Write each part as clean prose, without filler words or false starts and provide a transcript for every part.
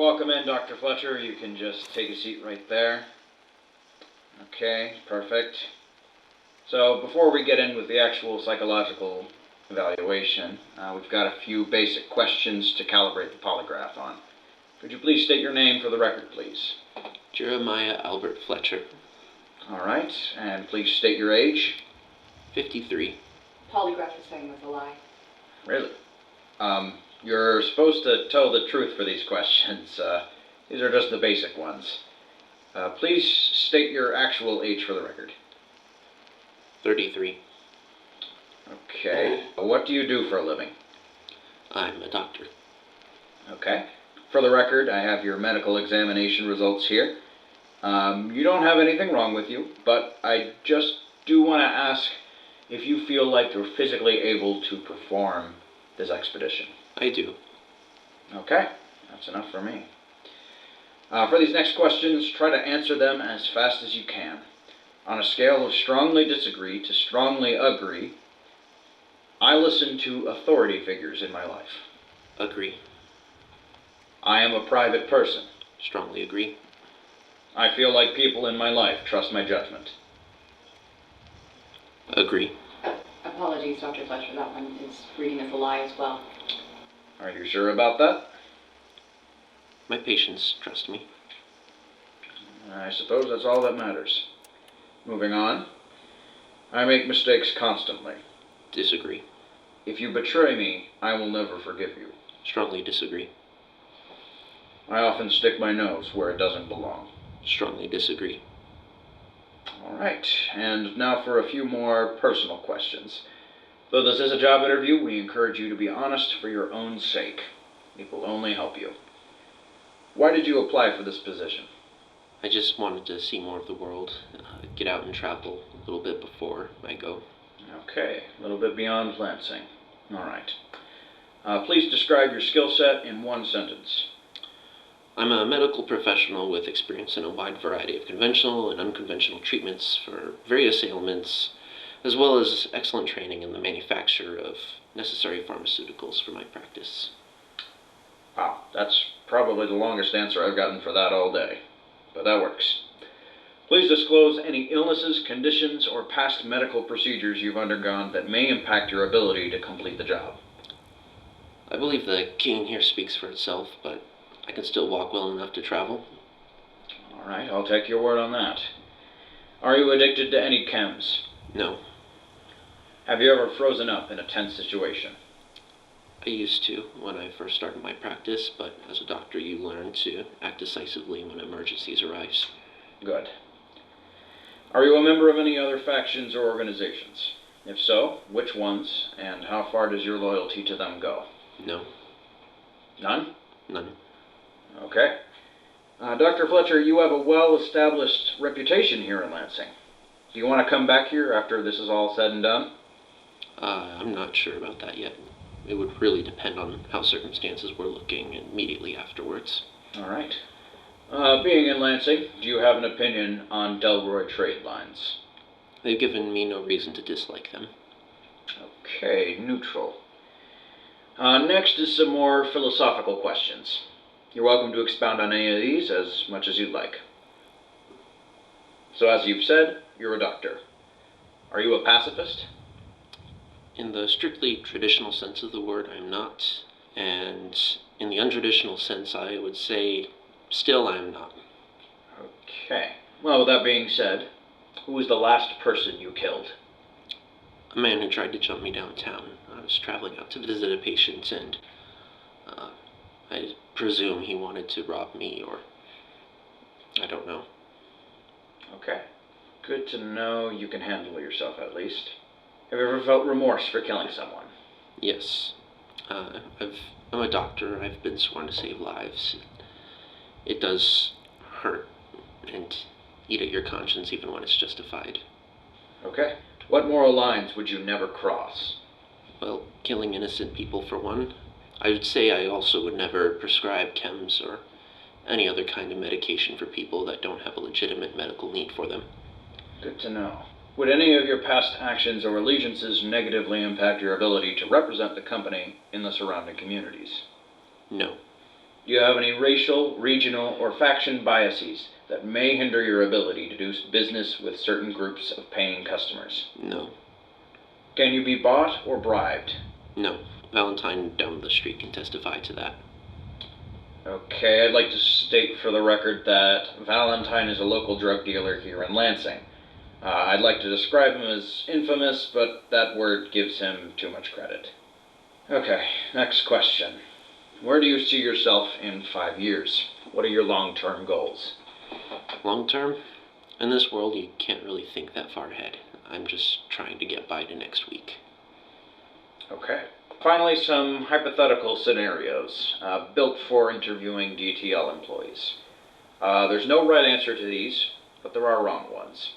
Welcome in, Dr. Fletcher. You can just take a seat right there. Okay, perfect. So before we get in with the actual psychological evaluation, we've got a few basic questions to calibrate the polygraph on. Could you please state your name for the record, please? Jeremiah Albert Fletcher. All right, and please state your age. 53. Polygraph is saying was a lie. Really? You're supposed to tell the truth for these questions. These are just the basic ones. Please state your actual age for the record. 33. Okay. What do you do for a living? I'm a doctor. Okay. For the record, I have your medical examination results here. You don't have anything wrong with you, but I just do want to ask if you feel like you're physically able to perform this expedition. I do. Okay, that's enough for me. For these next questions, try to answer them as fast as you can. On a scale of strongly disagree to strongly agree, I listen to authority figures in my life. Agree. I am a private person. Strongly agree. I feel like people in my life trust my judgment. Agree. Apologies, Dr. Fletcher. That one is reading as a lie as well. Are you sure about that? My patients trust me. I suppose that's all that matters. Moving on. I make mistakes constantly. Disagree. If you betray me, I will never forgive you. Strongly disagree. I often stick my nose where it doesn't belong. Strongly disagree. All right, and now for a few more personal questions. Though this is a job interview, we encourage you to be honest for your own sake. It will only help you. Why did you apply for this position? I just wanted to see more of the world, get out and travel a little bit before I go. Okay, a little bit beyond Lansing. All right. Please describe your skill set in one sentence. I'm a medical professional with experience in a wide variety of conventional and unconventional treatments for various ailments, as well as excellent training in the manufacture of necessary pharmaceuticals for my practice. Wow, that's probably the longest answer I've gotten for that all day, but that works. Please disclose any illnesses, conditions, or past medical procedures you've undergone that may impact your ability to complete the job. I believe the cane here speaks for itself, but I can still walk well enough to travel. All right, I'll take your word on that. Are you addicted to any chems? No. Have you ever frozen up in a tense situation? I used to when I first started my practice, but as a doctor you learn to act decisively when emergencies arise. Good. Are you a member of any other factions or organizations? If so, which ones, and how far does your loyalty to them go? No. None? None. Okay. Dr. Fletcher, you have a well-established reputation here in Lansing. Do you want to come back here after this is all said and done? I'm not sure about that yet. It would really depend on how circumstances were looking immediately afterwards. All right. Being in Lansing, do you have an opinion on Delroy trade lines? They've given me no reason to dislike them. Okay, neutral. Next is some more philosophical questions. You're welcome to expound on any of these as much as you'd like. So as you've said, you're a doctor. Are you a pacifist? In the strictly traditional sense of the word, I'm not. And in the untraditional sense, I would say, still I'm not. Okay. Well, with that being said, who was the last person you killed? A man who tried to jump me downtown. I was traveling out to visit a patient, and I presume he wanted to rob me, or I don't know. Okay. Good to know you can handle yourself, at least. Have you ever felt remorse for killing someone? Yes. I'm a doctor. I've been sworn to save lives. It does hurt and eat at your conscience even when it's justified. Okay. What moral lines would you never cross? Well, killing innocent people for one. I would say I also would never prescribe chems or any other kind of medication for people that don't have a legitimate medical need for them. Good to know. Would any of your past actions or allegiances negatively impact your ability to represent the company in the surrounding communities? No. Do you have any racial, regional, or faction biases that may hinder your ability to do business with certain groups of paying customers? No. Can you be bought or bribed? No. Valentine down the street can testify to that. Okay, I'd like to state for the record that Valentine is a local drug dealer here in Lansing. I'd like to describe him as infamous, but that word gives him too much credit. Okay, next question. Where do you see yourself in 5 years? What are your long-term goals? Long term? In this world, you can't really think that far ahead. I'm just trying to get by to next week. Okay. Finally, some hypothetical scenarios built for interviewing DTL employees. There's no right answer to these, but there are wrong ones.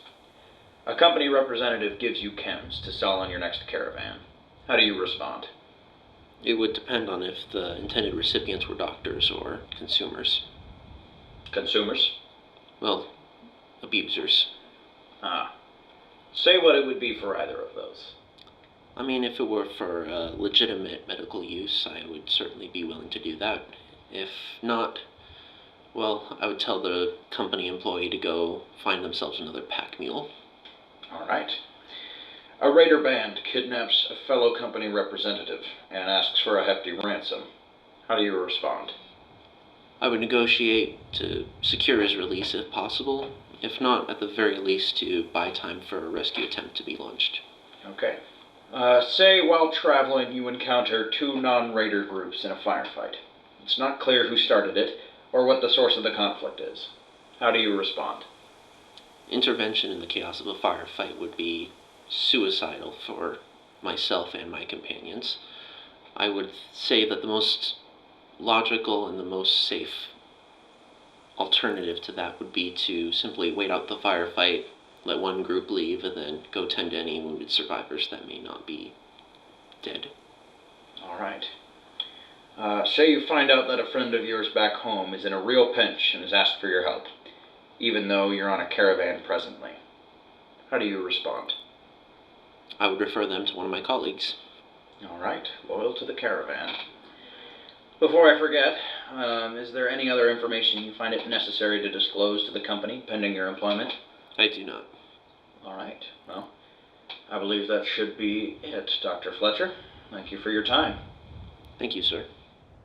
A company representative gives you chems to sell on your next caravan. How do you respond? It would depend on if the intended recipients were doctors or consumers. Consumers? Well, abusers. Say what it would be for either of those. I mean, if it were for legitimate medical use, I would certainly be willing to do that. If not, well, I would tell the company employee to go find themselves another pack mule. All right. A raider band kidnaps a fellow company representative and asks for a hefty ransom. How do you respond? I would negotiate to secure his release if possible, if not, at the very least, to buy time for a rescue attempt to be launched. Okay. Say while traveling you encounter two non-raider groups in a firefight. It's not clear who started it or what the source of the conflict is. How do you respond? Intervention in the chaos of a firefight would be suicidal for myself and my companions. I would say that the most logical and the most safe alternative to that would be to simply wait out the firefight, let one group leave, and then go tend to any wounded survivors that may not be dead. All right. Say you find out that a friend of yours back home is in a real pinch and has asked for your help, even though you're on a caravan presently. How do you respond? I would refer them to one of my colleagues. All right, loyal to the caravan. Before I forget, is there any other information you find it necessary to disclose to the company pending your employment? I do not. All right, well, I believe that should be it, Dr. Fletcher. Thank you for your time. Thank you, sir.